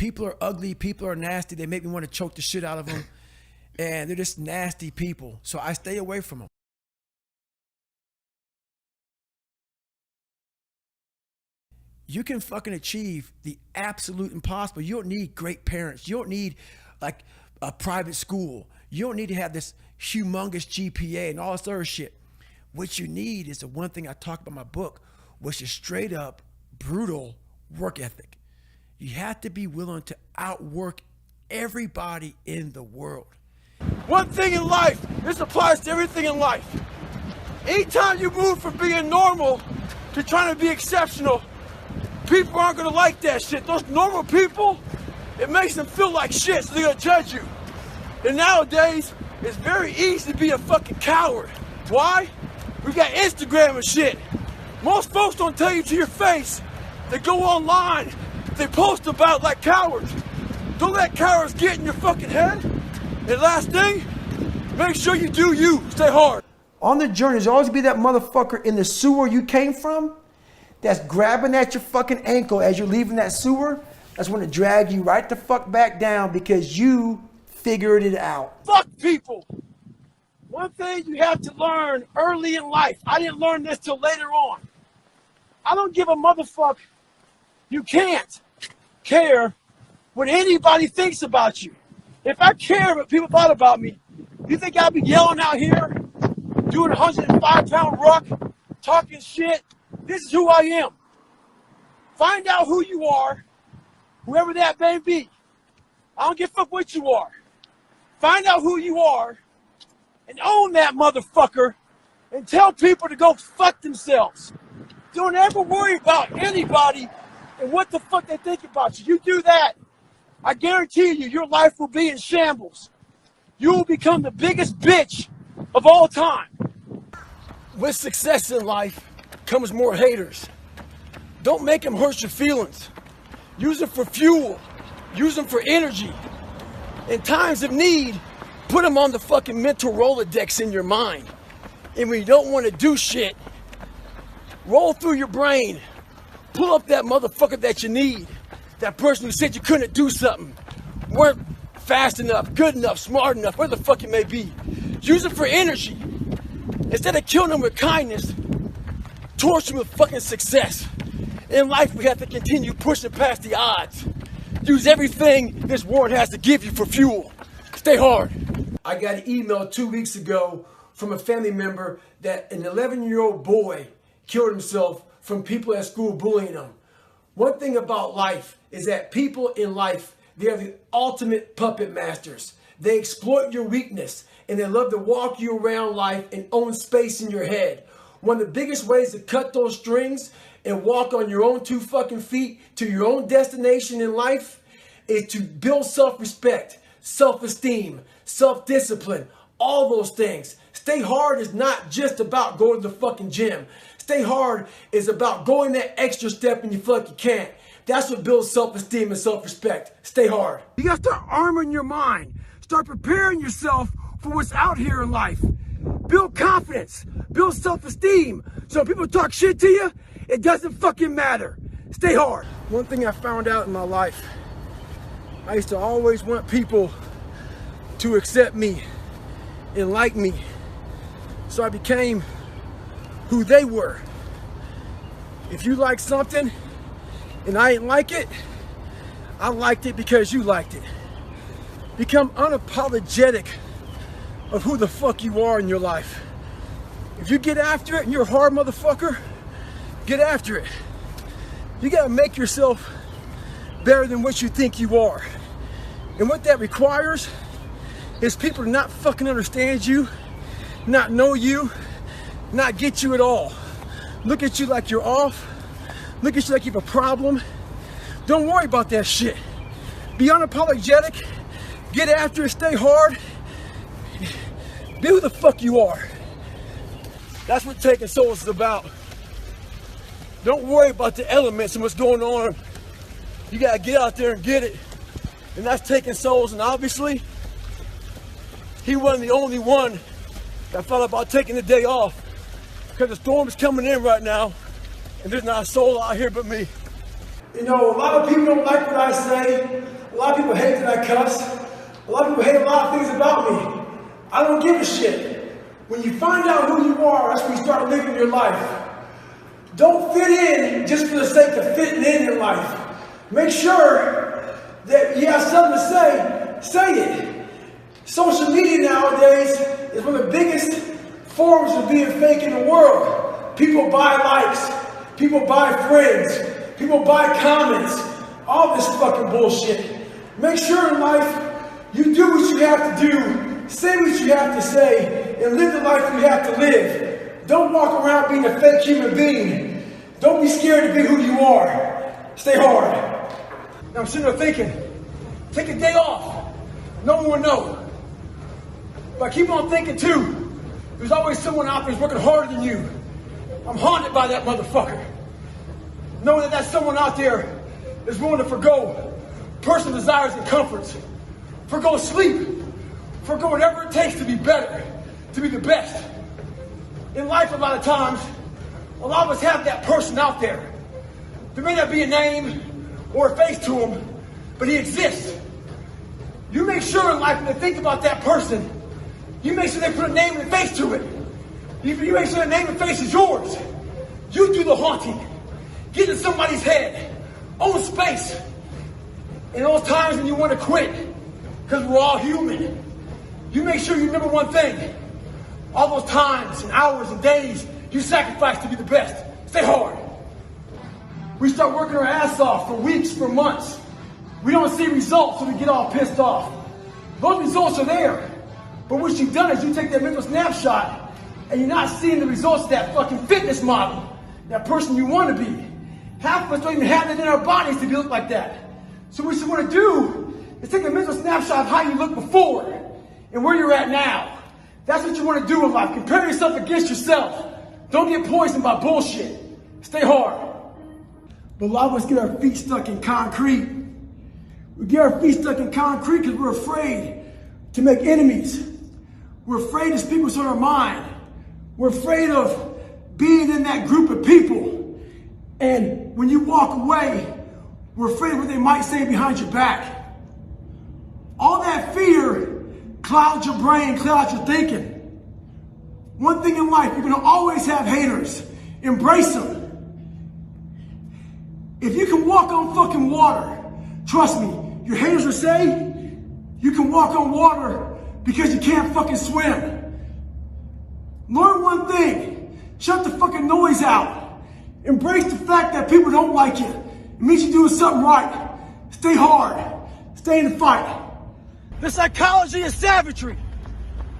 People are ugly. People are nasty. They make me want to choke the shit out of them. And they're just nasty people. So I stay away from them. You can fucking achieve the absolute impossible. You don't need great parents. You don't need like a private school. You don't need to have this humongous GPA and all this other shit. What you need is the one thing I talk about in my book, which is straight up brutal work ethic. You have to be willing to outwork everybody in the world. One thing in life, this applies to everything in life. Anytime you move from being normal to trying to be exceptional, people aren't gonna like that shit. Those normal people, it makes them feel like shit, so they're gonna judge you. And nowadays, it's very easy to be a fucking coward. Why? We got Instagram and shit. Most folks don't tell you to your face. They go online, they post about like cowards. Don't let cowards get in your fucking head. And last thing, make sure you do you. Stay hard. On the journey, there's always be that motherfucker in the sewer you came from that's grabbing at your fucking ankle as you're leaving that sewer. That's when to drag you right the fuck back down because you figured it out. Fuck people. One thing you have to learn early in life. I didn't learn this till later on. I don't give a motherfucker. You can't care what anybody thinks about you. If I care what people thought about me, you think I'd be yelling out here, doing a 105-pound ruck, talking shit? This is who I am. Find out who you are, whoever that may be. I don't give a fuck what you are. Find out who you are and own that motherfucker and tell people to go fuck themselves. Don't ever worry about anybody and what the fuck they think about you. You do that, I guarantee you, your life will be in shambles. You will become the biggest bitch of all time. With success in life comes more haters. Don't make them hurt your feelings. Use them for fuel. Use them for energy. In times of need, put them on the fucking mental Rolodex in your mind. And when you don't want to do shit, roll through your brain. Pull up that motherfucker that you need. That person who said you couldn't do something. Weren't fast enough, good enough, smart enough, whatever the fuck it may be. Use it for energy. Instead of killing them with kindness, torture them with fucking success. In life, we have to continue pushing past the odds. Use everything this world has to give you for fuel. Stay hard. I got an email 2 weeks ago from a family member that an 11-year-old boy killed himself from people at school bullying him. One thing about life is that people in life, they are the ultimate puppet masters. They exploit your weakness and they love to walk you around life and own space in your head. One of the biggest ways to cut those strings and walk on your own 2 fucking feet to your own destination in life is to build self-respect, self-esteem, self-discipline, all those things. Stay hard is not just about going to the fucking gym. Stay hard is about going that extra step when you feel like you can't. That's what builds self-esteem and self-respect. Stay hard. You gotta start arming your mind. Start preparing yourself for what's out here in life. Build confidence. Build self-esteem. So when people talk shit to you, it doesn't fucking matter. Stay hard. One thing I found out in my life, I used to always want people to accept me and like me. So I became who they were. If you like something and I didn't like it, I liked it because you liked it. Become unapologetic of who the fuck you are in your life. If you get after it and you're a hard motherfucker, get after it. You gotta make yourself better than what you think you are. And what that requires is people to not fucking understand you, not know you, not get you at all. Look at you like you're off. Look at you like you have a problem. Don't worry about that shit. Be unapologetic. Get after it. Stay hard. Be who the fuck you are. That's what taking souls is about. Don't worry about the elements and what's going on. You gotta get out there and get it. And that's taking souls. And obviously, he wasn't the only one that thought about taking the day off. Because the storm is coming in right now. And there's not a soul out here but me. You know, a lot of people don't like what I say. A lot of people hate that I cuss. A lot of people hate a lot of things about me. I don't give a shit. When you find out who you are, that's when you start living your life. Don't fit in just for the sake of fitting in life. Make sure that you have something to say it. Social media nowadays is one of the biggest forms of being fake in the world. People buy likes, people buy friends, people buy comments, all this fucking bullshit. Make sure in life you do what you have to do, say what you have to say, and live the life you have to live. Don't walk around being a fake human being. Don't be scared to be who you are. Stay hard. Now I'm sitting there thinking, take a day off. No one will know. But keep on thinking too. There's always someone out there who's working harder than you. I'm haunted by that motherfucker. Knowing that someone out there is willing to forgo personal desires and comforts, forgo sleep, forgo whatever it takes to be better, to be the best. In life, a lot of times, a lot of us have that person out there. There may not be a name or a face to him, but he exists. You make sure in life when they think about that person, you make sure they put a name and a face to it. You make sure the name and face is yours. You do the haunting. Get in somebody's head. Own space. In those times when you want to quit, because we're all human, you make sure you remember one thing. All those times and hours and days you sacrifice to be the best. Stay hard. We start working our ass off for weeks, for months. We don't see results, so we get all pissed off. Those results are there. But what you've done is you take that mental snapshot and you're not seeing the results of that fucking fitness model, that person you want to be. Half of us don't even have it in our bodies to look like that. So what you want to do is take a mental snapshot of how you looked before and where you're at now. That's what you want to do in life. Compare yourself against yourself. Don't get poisoned by bullshit. Stay hard. But a lot of us get our feet stuck in concrete. We get our feet stuck in concrete because we're afraid to make enemies. We're afraid to speak what's on our mind. We're afraid of being in that group of people. And when you walk away, we're afraid of what they might say behind your back. All that fear clouds your brain, clouds your thinking. One thing in life, you're going to always have haters. Embrace them. If you can walk on fucking water, trust me, your haters will say you can walk on water because you can't fucking swim. Learn one thing. Shut the fucking noise out. Embrace the fact that people don't like you. It means you're doing something right. Stay hard. Stay in the fight. The psychology of savagery.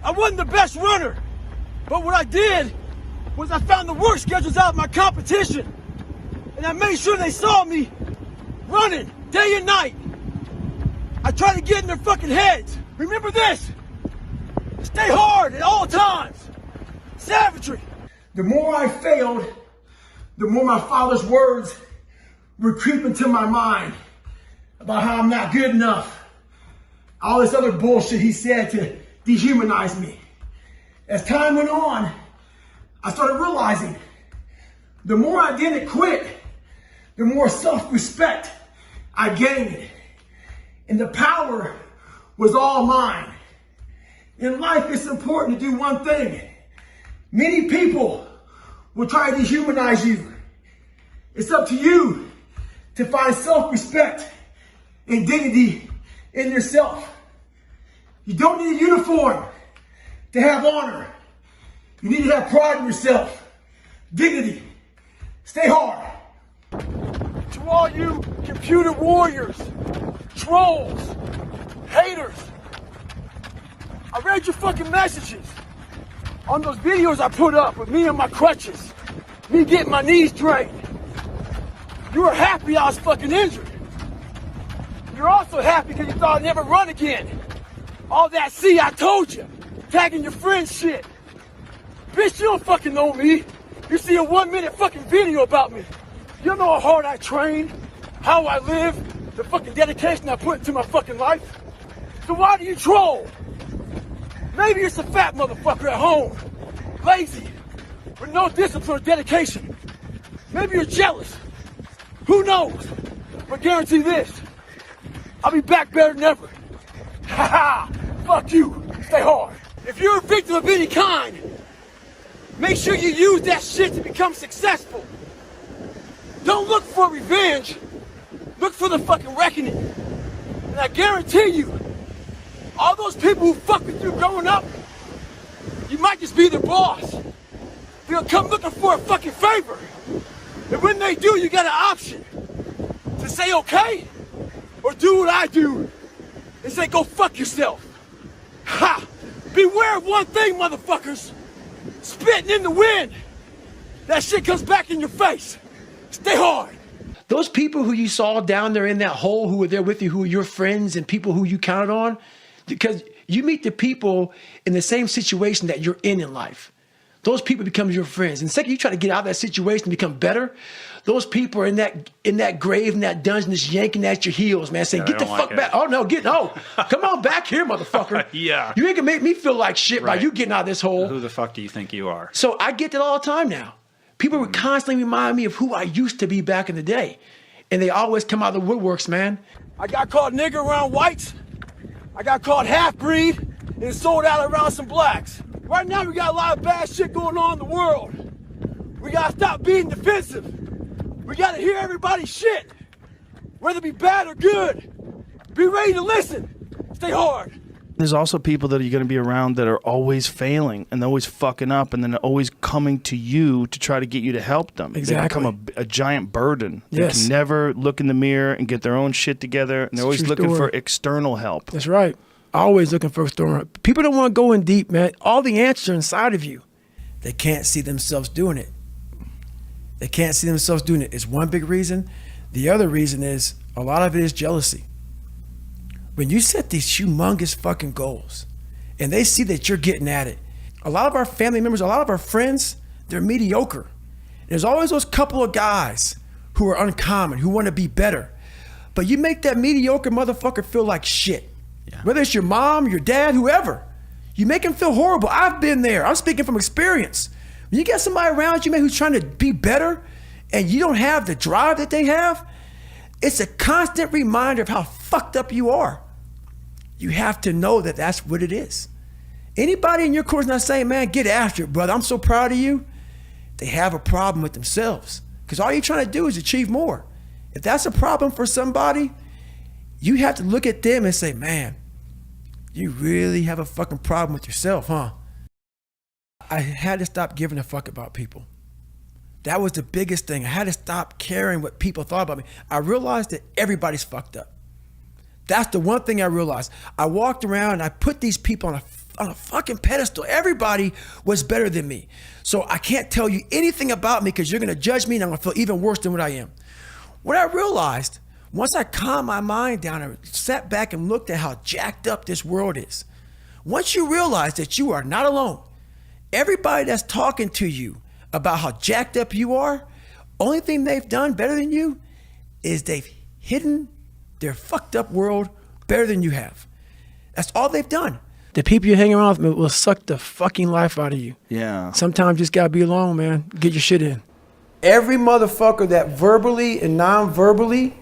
I wasn't the best runner, but what I did was I found the work schedules out of my competition, and I made sure they saw me running day and night. I tried to get in their fucking heads. Remember this. Stay hard at all times. Savagery. The more I failed, the more my father's words would creep into my mind about how I'm not good enough. All this other bullshit he said to dehumanize me. As time went on, I started realizing the more I didn't quit, the more self-respect I gained. And the power was all mine. In life, it's important to do one thing. Many people will try to dehumanize you. It's up to you to find self-respect and dignity in yourself. You don't need a uniform to have honor. You need to have pride in yourself. Dignity. Stay hard. To all you computer warriors, trolls, haters, I read your fucking messages on those videos I put up with me on my crutches, me getting my knees drained. You were happy I was fucking injured. You're also happy because you thought I'd never run again. All that, see, I told you. Tagging your friends shit. Bitch, you don't fucking know me. You see a 1 minute fucking video about me. You know how hard I train, how I live, the fucking dedication I put into my fucking life. So why do you troll? Maybe you're some fat motherfucker at home, lazy, with no discipline or dedication. Maybe you're jealous. Who knows? But guarantee this, I'll be back better than ever. Ha ha! Fuck you. Stay hard. If you're a victim of any kind, make sure you use that shit to become successful. Don't look for revenge. Look for the fucking reckoning. And I guarantee you, all those people who fuck with you growing up, you might just be their boss. They'll come looking for a fucking favor. And when they do, you got an option to say okay, or do what I do and say go fuck yourself. Ha! Beware of one thing, motherfuckers. Spitting in the wind. That shit comes back in your face. Stay hard. Those people who you saw down there in that hole who were there with you, who were your friends and people who you counted on, because you meet the people in the same situation that you're in life. Those people become your friends. And the second you try to get out of that situation and become better, those people are in that grave, in that dungeon, just yanking at your heels, man, saying, get the fuck back. Oh, no, come on back here, motherfucker. Yeah. You ain't gonna make me feel like shit by you getting out of this hole. Who the fuck do you think you are? So I get that all the time now. People would constantly remind me of who I used to be back in the day. And they always come out of the woodworks, man. I got called nigger around whites. I got called half-breed and sold out around some blacks. Right now we got a lot of bad shit going on in the world. We gotta stop being defensive. We gotta hear everybody's shit. Whether it be bad or good. Be ready to listen. Stay hard. There's also people that you're going to be around that are always failing and they're always fucking up and then they're always coming to you to try to get you to help them. Exactly. They become a giant burden. Yes. They can never look in the mirror and get their own shit together. And they're always looking for external help. That's right. Always looking for external help. People don't want to go in deep, man. All the answers are inside of you. They can't see themselves doing it. They can't see themselves doing it. It's one big reason. The other reason is a lot of it is jealousy. When you set these humongous fucking goals and they see that you're getting at it, a lot of our family members, a lot of our friends, they're mediocre. There's always those couple of guys who are uncommon, who want to be better. But you make that mediocre motherfucker feel like shit. Yeah. Whether it's your mom, your dad, whoever. You make him feel horrible. I've been there. I'm speaking from experience. When you get somebody around you, man, who's trying to be better and you don't have the drive that they have, it's a constant reminder of how fucked up you are. You have to know that that's what it is. Anybody in your course not saying, man, get after it, brother, I'm so proud of you, they have a problem with themselves. Because all you're trying to do is achieve more. If that's a problem for somebody, you have to look at them and say, man, you really have a fucking problem with yourself, huh? I had to stop giving a fuck about people. That was the biggest thing. I had to stop caring what people thought about me. I realized that everybody's fucked up. That's the one thing I realized. I walked around and I put these people on a fucking pedestal. Everybody was better than me. So I can't tell you anything about me because you're going to judge me and I'm going to feel even worse than what I am. What I realized, once I calmed my mind down and sat back and looked at how jacked up this world is, once you realize that you are not alone, everybody that's talking to you about how jacked up you are, only thing they've done better than you is they've hidden their fucked up world better than you have. That's all they've done. The people you hang around with will suck the fucking life out of you. Yeah. Sometimes you just gotta be alone, man. Get your shit in. Every motherfucker that verbally and non-verbally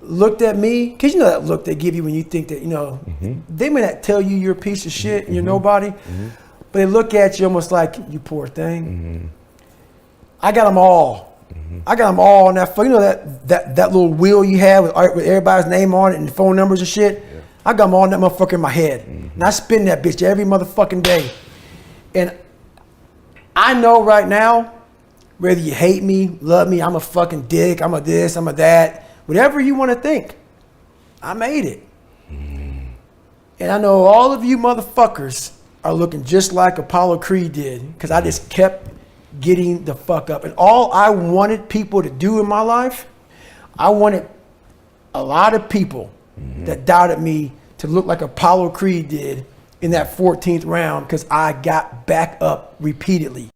looked at me, because you know that look they give you when you think that, you know, they may not tell you you're a piece of shit and you're nobody, but they look at you almost like, you poor thing. I got them all. I got them all on that, you know that little wheel you have with everybody's name on it and phone numbers and shit? Yeah. I got them all in that motherfucker in my head. And I spin that bitch every motherfucking day. And I know right now, whether you hate me, love me, I'm a fucking dick, I'm a this, I'm a that, whatever you want to think, I made it. And I know all of you motherfuckers are looking just like Apollo Creed did, because I just kept getting the fuck up. And all I wanted people to do in my life, I wanted a lot of people that doubted me to look like Apollo Creed did in that 14th round, because I got back up repeatedly.